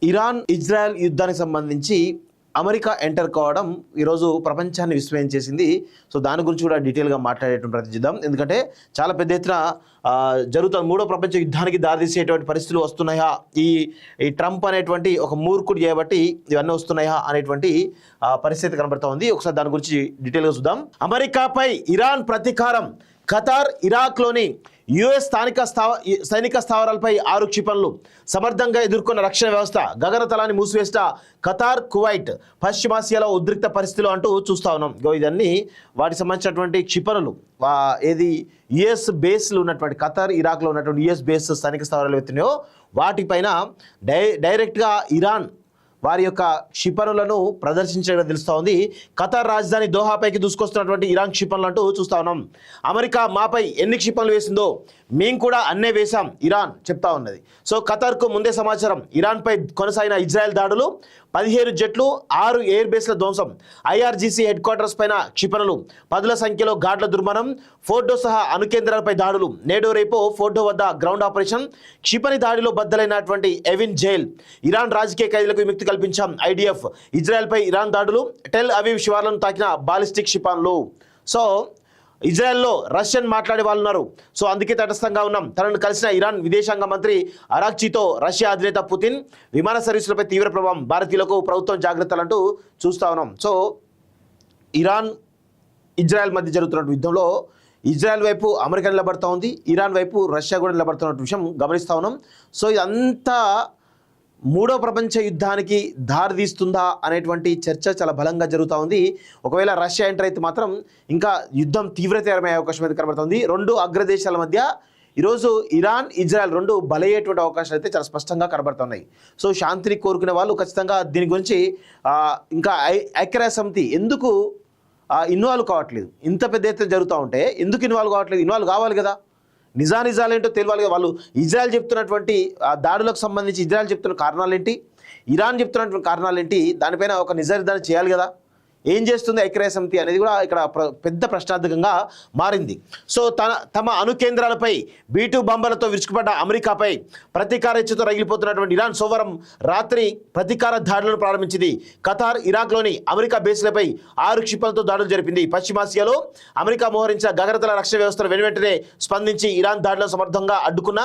Iran Israel యుద్ధానికి సంబంధించి America enter కావడం ఈరోజు ప్రపంచాన్ని విస్మయం చేసింది. సో దాని గురించి కూడా డీటెయిల్గా మాట్లాడేటువంటి ప్రయత్నిద్దాం. ఎందుకంటే చాలా పెద్ద ఎత్తున జరుగుతున్న మూడో ప్రపంచ యుద్ధానికి దారితీసేటువంటి పరిస్థితులు వస్తున్నాయా, ఈ ట్రంప్ అనేటువంటి ఒక మూర్ఖుడు చేయబట్టి ఇవన్నీ వస్తున్నాయా అనేటువంటి పరిస్థితి కనబడుతూ ఉంది. ఒకసారి దాని గురించి డీటెయిల్గా చూద్దాం. అమెరికాపై ఇరాన్ ప్రతీకారం. ఖతార్, ఇరాక్లోని యుఎస్ సైనిక స్థావరాలపై 6 క్షిపణులు సమర్థంగా ఎదుర్కొన్న రక్షణ వ్యవస్థ. గగనతలాన్ని మూసివేసిన ఖతార్, కువైట్ పశ్చిమాసియాలో ఉద్రిక్త పరిస్థితులు అంటూ చూస్తా ఉన్నాం. ఇదన్నీ వాటికి సంబంధించినటువంటి క్షిపణులు. ఏది యుఎస్ బేస్లు ఉన్నటువంటి ఖతార్, ఇరాక్లో ఉన్నటువంటి యుఎస్ బేస్ సైనిక స్థావరాలు ఎత్తున్నాయో వాటిపైన డైరెక్ట్గా ఇరాన్ వారి యొక్క క్షిపణులను ప్రదర్శించడం తెలుస్తూ ఉంది. ఖతార్ రాజధాని దోహాపైకి దూసుకొస్తున్నటువంటి ఇరాన్ క్షిపణులు అంటూ చూస్తా ఉన్నాం. అమెరికా మాపై ఎన్ని క్షిపణులు వేసిందో మేము కూడా అన్నే వేశాం ఇరాన్ చెప్తా ఉన్నది. సో ఖతార్కు ముందే సమాచారం. ఇరాన్పై కొనసాగిన ఇజ్రాయెల్ దాడులు, 17 జెట్లు, 6 ఎయిర్ బేస్ల ధ్వంసం, ఐఆర్జీసీ హెడ్ క్వార్టర్స్ పైన క్షిపణులు, 10ల సంఖ్యలో గాడ్ల దుర్మరణం, ఫోర్డో సహా అణుకేంద్రాలపై దాడులు. నేడో రేపో ఫోర్డో వద్ద గ్రౌండ్ ఆపరేషన్. క్షిపణి దాడిలో బద్దలైనటువంటి ఎవిన్ జైల్. ఇరాన్ రాజకీయ ఖైదీలకు విముక్తి కల్పించాం. ఐడిఎఫ్. ఇజ్రాయెల్పై ఇరాన్ దాడులు, టెల్ అవీవ్ శివార్లను తాకిన బాలిస్టిక్ క్షిపణులు. సో ఇజ్రాయెల్లో రష్యన్ మాట్లాడే వాళ్ళు ఉన్నారు. సో అందుకే తటస్థంగా ఉన్నాం. తనను కలిసిన ఇరాన్ విదేశాంగ మంత్రి అరాక్చీతో రష్యా అధినేత పుతిన్. విమాన సర్వీసులపై తీవ్ర ప్రభావం, భారతీయులకు ప్రభుత్వం జాగ్రత్తలంటూ చూస్తా ఉన్నాం. సో ఇరాన్ ఇజ్రాయెల్ మధ్య జరుగుతున్న యుద్ధంలో ఇజ్రాయెల్ వైపు అమెరికా నిలబడతా ఉంది, ఇరాన్ వైపు రష్యా కూడా నిలబడుతున్న విషయం గమనిస్తూ ఉన్నాం. సో ఇదంతా మూడో ప్రపంచ యుద్ధానికి దారితీస్తుందా అనేటువంటి చర్చ చాలా బలంగా జరుగుతూ ఉంది. ఒకవేళ రష్యా ఎంటర్ అయితే మాత్రం ఇంకా యుద్ధం తీవ్రతరమయ్యే అవకాశం అయితే కనబడుతుంది. 2 అగ్రదేశాల మధ్య ఈరోజు ఇరాన్, ఇజ్రాయెల్ 2 బలయ్యేటువంటి అవకాశాలు అయితే చాలా స్పష్టంగా కనబడుతున్నాయి. సో శాంతిని కోరుకునే వాళ్ళు ఖచ్చితంగా దీని గురించి ఇంకా ఐక్యరాజ్య సమితి ఎందుకు ఇన్వాల్వ్ కావట్లేదు? ఇంత పెద్ద ఎత్తున జరుగుతూ ఉంటే ఎందుకు ఇన్వాల్వ్ కావట్లేదు? ఇన్వాల్వ్ కావాలి కదా, నిజాలేంటో తెలియాలి కదా. వాళ్ళు ఇజ్రాయెల్ చెప్తున్నటువంటి దాడులకు సంబంధించి ఇజ్రాయెల్ చెప్తున్న కారణాలు ఏంటి, ఇరాన్ చెప్తున్నటువంటి కారణాలు ఏంటి, దానిపైన ఒక నిర్ధారణ చేయాలి కదా. ఏం చేస్తుంది ఐక్యరాజ్య సమితి అనేది కూడా ఇక్కడ పెద్ద ప్రశ్నార్థకంగా మారింది. సో తమ అణు కేంద్రాలపై B-2 బాంబర్లతో విరుచుకుపడ్డ అమెరికాపై ప్రతీకార ఇచ్చతో రగిలిపోతున్నటువంటి ఇరాన్ సోమవారం రాత్రి ప్రతీకార దాడులను ప్రారంభించింది. ఖతార్, ఇరాక్లోని అమెరికా బేస్లపై 6 క్షిపణులతో దాడులు జరిపింది. పశ్చిమాసియాలో అమెరికా మోహరించిన గగనతల రక్షణ వ్యవస్థను వెనువెంటనే స్పందించి ఇరాన్ దాడులను సమర్థంగా అడ్డుకున్న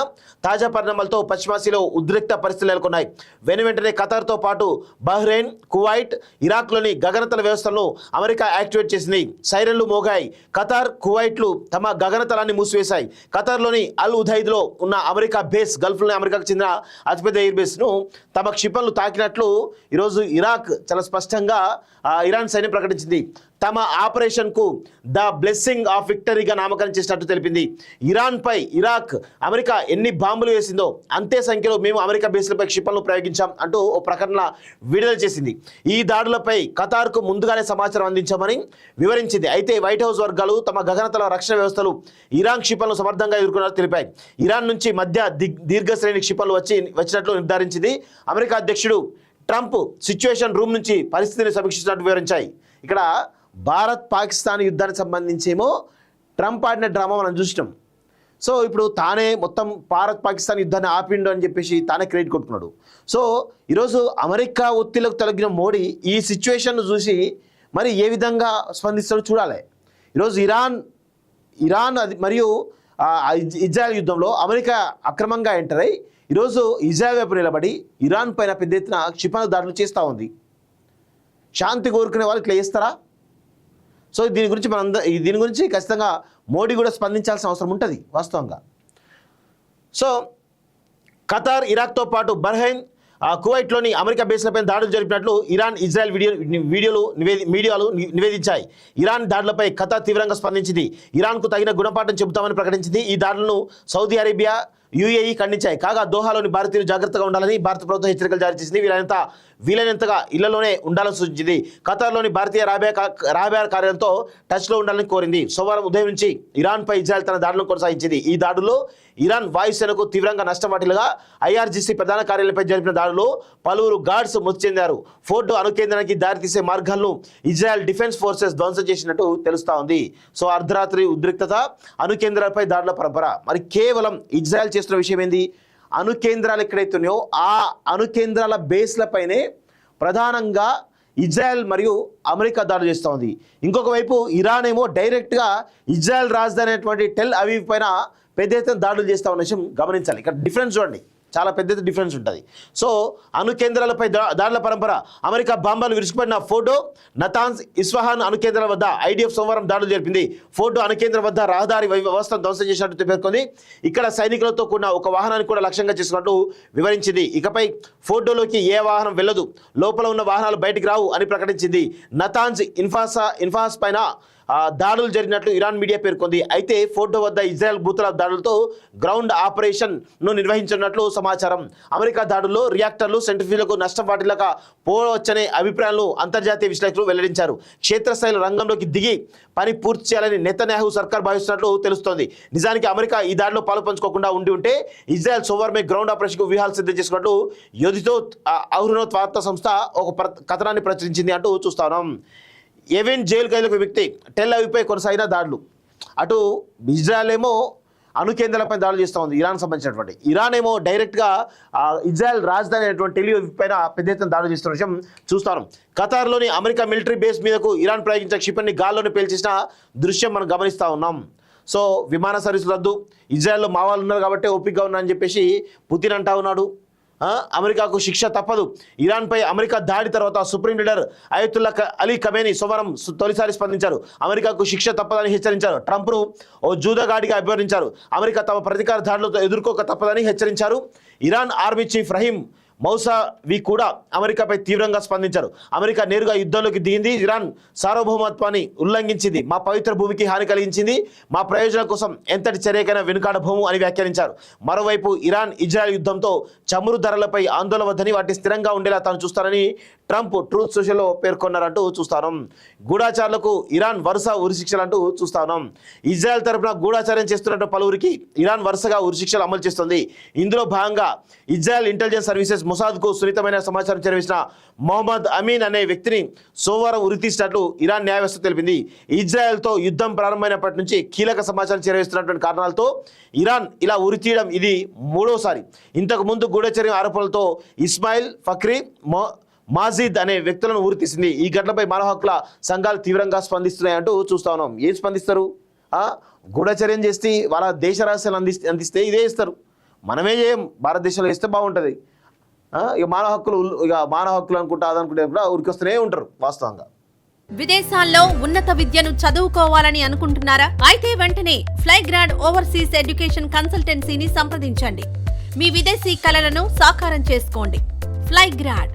తాజా పరిణామాలతో పశ్చిమాసియాలో ఉద్రిక్త పరిస్థితులు నెలకొన్నాయి. వెనువెంటనే ఖతార్తో పాటు బహ్రెయిన్, కువైట్, ఇరాక్లోని గగనతల వ్యవస్థ అమెరికా యాక్టివేట్ చేసింది. సైరన్లు మోగాయి. ఖతార్, కువైట్లు తమ గగనతలాన్ని మూసివేశాయి. ఖతార్లోని అల్ ఉదైద్లో ఉన్న అమెరికా బేస్, గల్ఫ్లోని అమెరికాకు చెందిన అతిపెద్ద ఎయిర్ బేస్ను తమ క్షిపణులు తాకినట్లు ఈరోజు ఇరాక్ చాలా స్పష్టంగా ఇరాన్ సైన్యం ప్రకటించింది. తమ ఆపరేషన్కు ద బ్లెస్సింగ్ ఆఫ్ విక్టరీగా నామకరణం చేసినట్టు తెలిపింది. ఇరాన్పై ఇరాక్, అమెరికా ఎన్ని బాంబులు వేసిందో అంతే సంఖ్యలో మేము అమెరికా బేస్లపై క్షిపణులు ప్రయోగించాం అంటూ ఓ ప్రకటన విడుదల చేసింది. ఈ దాడులపై ఖతార్కు ముందుగానే సమాచారం అందించామని వివరించింది. అయితే వైట్ హౌస్ వర్గాలు తమ గగనతల రక్షణ వ్యవస్థలు ఇరాన్ క్షిపణులు సమర్థంగా ఎదుర్కొన్నారని తెలిపాయి. ఇరాన్ నుంచి మధ్య దీర్ఘశ్రేణి క్షిపణులు వచ్చినట్లు నిర్ధారించింది. అమెరికా అధ్యక్షుడు ట్రంప్ సిచ్యువేషన్ రూమ్ నుంచి పరిస్థితిని సమీక్షించినట్టు వివరించాయి. ఇక్కడ భారత్ పాకిస్తాన్ యుద్ధానికి సంబంధించేమో ట్రంప్ ఆడిన డ్రామా మనం చూసినాం. సో ఇప్పుడు తానే మొత్తం భారత్ పాకిస్తాన్ యుద్ధాన్ని ఆపిండు అని చెప్పేసి తానే క్రెడిట్ కొట్టుకున్నాడు. సో ఈరోజు అమెరికా ఒత్తిళ్లకు తొలగిన మోడీ ఈ సిచ్యువేషన్ను చూసి మరి ఏ విధంగా స్పందిస్తాడో చూడాలి. ఈరోజు ఇరాన్ అది మరియు ఇజ్రాయెల్ యుద్ధంలో అమెరికా అక్రమంగా ఎంటర్ అయ్యి ఈరోజు ఇజ్రాయెల్ వైపు నిలబడి ఇరాన్ పైన పెద్ద ఎత్తున క్షిపణి దాడులు చేస్తూ ఉంది. శాంతి కోరుకునే వాళ్ళు ఇట్లా చేస్తారా? సో దీని గురించి ఖచ్చితంగా మోడీ కూడా స్పందించాల్సిన అవసరం ఉంటుంది వాస్తవంగా. సో ఖతార్, ఇరాక్తో పాటు బహ్రెయిన్, కువైట్లోని అమెరికా బేస్లపై దాడులు జరిపినట్లు ఇరాన్, ఇజ్రాయెల్ మీడియాలు నివేదించాయి. ఇరాన్ దాడులపై ఖతార్ తీవ్రంగా స్పందించింది. ఇరాన్కు తగిన గుణపాఠం చెబుతామని ప్రకటించింది. ఈ దాడులను సౌదీ అరేబియా, UAE ఖండించాయి. కాగా దోహాలోని భారతీయులు జాగ్రత్తగా ఉండాలని భారత ప్రభుత్వం హెచ్చరికలు జారీ చేసింది. వీలైనంతగా ఇళ్లలోనే ఉండాలని సూచించింది. ఖతార్లోని భారతీయ రాయబార కార్యాలయంతో టచ్లో ఉండాలని కోరింది. సోమవారం ఉదయం నుంచి ఇరాన్పై ఇజ్రాయెల్ తన దాడులను కొనసాగించింది. ఈ దాడుల్లో ఇరాన్ వాయుసేనకు తీవ్రంగా నష్టం వాటిల్లుగా IRGC ప్రధాన కార్యాలయంపై జరిపిన దాడులు పలువురు గార్డ్స్ మృతి చెందారు. ఫోర్డో అణుకేంద్రానికి దారితీసే మార్గాలను ఇజ్రాయెల్ డిఫెన్స్ ఫోర్సెస్ ధ్వంసం చేసినట్టు తెలుస్తా ఉంది. సో అర్ధరాత్రి ఉద్రిక్తత, అణుకేంద్రాలపై దాడుల పరంపర. మరి కేవలం ఇజ్రాయెల్ చేస్తున్న విషయం ఏంది? అణు కేంద్రాలు ఎక్కడైతే ఉన్నాయో ఆ అణు కేంద్రాల బేస్లపైనే ప్రధానంగా ఇజ్రాయెల్ మరియు అమెరికా దాడులు చేస్తూ ఉంది. ఇంకొక వైపు ఇరాన్ ఏమో డైరెక్ట్గా ఇజ్రాయెల్ రాజధాని అయినటువంటి టెల్ అవీవ్ పైన పెద్ద ఎత్తున దాడులు చేస్తూ ఉన్న విషయం గమనించాలి. ఇక్కడ డిఫరెన్స్ చూడండి, చాలా పెద్ద డిఫరెన్స్ ఉంటుంది. సో అణు కేంద్రాలపై దాడుల పరంపర, అమెరికా బాంబాలు విరుచుకుపడిన ఫోటో, నతాన్స్ ఇస్ఫహాన్ అణు కేంద్రాల వద్ద ఐడిఎఫ్ సోమవారం దాడులు జరిపింది. ఫోటో అణు కేంద్రం వద్ద రహదారి వ్యవస్థను ధ్వంసం చేసినట్టు పేర్కొంది. ఇక్కడ సైనికులతో కూడిన ఒక వాహనాన్ని కూడా లక్ష్యంగా చేసుకున్నట్టు వివరించింది. ఇకపై ఫోటోలోకి ఏ వాహనం వెళ్ళదు, లోపల ఉన్న వాహనాలు బయటికి రావు అని ప్రకటించింది. నతాన్స్ ఇన్ఫాస్ పైన దాడులు జరిగినట్లు ఇరాన్ మీడియా పేర్కొంది. అయితే ఫోటో వద్ద ఇజ్రాయెల్ బూతుల దాడులతో గ్రౌండ్ ఆపరేషన్ను నిర్వహించినట్లు సమాచారం. అమెరికా దాడుల్లో రియాక్టర్లు, సెంట్రిఫ్యూజ్లకు నష్టం వాటిల్లక పోవచ్చనే అభిప్రాయాలను అంతర్జాతీయ విశ్లేషకులు వెల్లడించారు. క్షేత్రస్థాయిలో రంగంలోకి దిగి పని పూర్తి చేయాలని నెతన్యాహు సర్కార్ భావిస్తున్నట్లు తెలుస్తోంది. నిజానికి అమెరికా ఈ దాడిలో పాలు పంచుకోకుండా ఉంటే ఇజ్రాయెల్ సోమవారమే గ్రౌండ్ ఆపరేషన్కు వ్యూహాలు సిద్ధం చేసుకున్నట్లు యోధితోత్ అహ్రోనోత్ వార్తా సంస్థ ఒక కథనాన్ని ప్రచురించింది అంటూ చూస్తాం. ఎవెన్ జైలు ఖైదీలకు వ్యక్తి టెల్ అవీవ్పై కొనసాగిన దాడులు. అటు ఇజ్రాయెల్ ఏమో అణు కేంద్రాలపై దాడులు చేస్తూ ఉంది, ఇరాన్ సంబంధించినటువంటి. ఇరాన్ ఏమో డైరెక్ట్గా ఇజ్రాయెల్ రాజధాని అయినటువంటి టెల్ అవీవ్ పైన పెద్ద ఎత్తున దాడులు చేస్తున్న విషయం చూస్తాను. ఖతార్లోని అమెరికా మిలిటరీ బేస్ మీదకు ఇరాన్ ప్రయోగించిన క్షిపణిని గాల్లోనే పేల్చేసిన దృశ్యం మనం గమనిస్తూ ఉన్నాం. సో విమాన సర్వీసులు రద్దు, ఇజ్రాయెల్లో మా వాళ్ళు ఉన్నారు కాబట్టి ఓపికగా ఉన్నారని చెప్పేసి పుతిన్ అంటా ఉన్నాడు. అమెరికాకు శిక్ష తప్పదు. ఇరాన్పై అమెరికా దాడి తర్వాత supreme leader Ayatollah Ali Khamenei సోమవారం తొలిసారి స్పందించారు. అమెరికాకు శిక్ష తప్పదని హెచ్చరించారు. ట్రంప్ను ఓ జూదగాడిగా అభివర్ణించారు. అమెరికా తమ ప్రతీకార దాడులతో ఎదుర్కోక తప్పదని హెచ్చరించారు. ఇరాన్ ఆర్మీ చీఫ్ రహీం మౌసావి కూడా అమెరికాపై తీవ్రంగా స్పందించారు. అమెరికా నేరుగా యుద్ధంలోకి దిగింది, ఇరాన్ సార్వభౌమత్వాన్ని ఉల్లంఘించింది, మా పవిత్ర భూమికి హాని కలిగించింది, మా ప్రయోజనాల కోసం ఎంతటి చర్యకైనా వెనుకాడబోము అని వ్యాఖ్యానించారు. మరోవైపు ఇరాన్ ఇజ్రాయెల్ యుద్ధంతో చమురు ధరలపై ఆందోళన వద్దని, వాటిని స్థిరంగా ఉండేలా తాను చూస్తానని ట్రంప్ ట్రూత్ సోషల్లో పేర్కొన్నారంటూ చూస్తాను. గూఢాచారులకు ఇరాన్ వరుస ఉరిశిక్షలంటూ చూస్తాను. ఇజ్రాయెల్ తరపున గూఢాచార్యం చేస్తున్నట్టు పలువురికి ఇరాన్ వరుసగా ఉరిశిక్షలు అమలు చేస్తుంది. ఇందులో భాగంగా ఇజ్రాయెల్ ఇంటెలిజెన్స్ సర్వీసెస్ మొసాద్కు సున్నితమైన సమాచారం చేరవేసిన మొహమ్మద్ అమీన్ అనే వ్యక్తిని సోమవారం ఉరితీసినట్లు ఇరాన్ న్యాయ వ్యవస్థ తెలిపింది. ఇజ్రాయెల్తో యుద్ధం ప్రారంభమైనప్పటి నుంచి కీలక సమాచారం చేరవేస్తున్నటువంటి కారణాలతో ఇరాన్ ఇలా ఉరితీయడం ఇది మూడోసారి. ఇంతకు ముందు గూఢచర్యం ఆరోపణలతో ఇస్మాయిల్ ఫక్రీ మాజిద్ అనే వ్యక్తులను ఉరితీసింది. ఈ ఘటనపై మానవ హక్కుల సంఘాలు తీవ్రంగా స్పందిస్తున్నాయంటూ చూస్తా ఉన్నాం. ఏం స్పందిస్తారు? గూఢచర్యం చేస్తే వాళ్ళ దేశ రహస్యాలు అందిస్తే ఇదే ఇస్తారు. మనమే చేయం, భారతదేశంలో ఇస్తే బాగుంటుంది. ఇక మానవ హక్కులు అనుకుంటా అదనుకుంటే కూడా ఉరికొస్తూనే ఉంటారు వాస్తవంగా. విదేశాల్లో ఉన్నత విద్యను చదువుకోవాలని అనుకుంటున్నారా? అయితే వెంటనే ఫ్లైగ్రాడ్ ఓవర్సీస్ ఎడ్యుకేషన్ కన్సల్టెన్సీని సంప్రదించండి. మీ విదేశీ కలలను సాకారం చేసుకోండి. ఫ్లైగ్రాడ్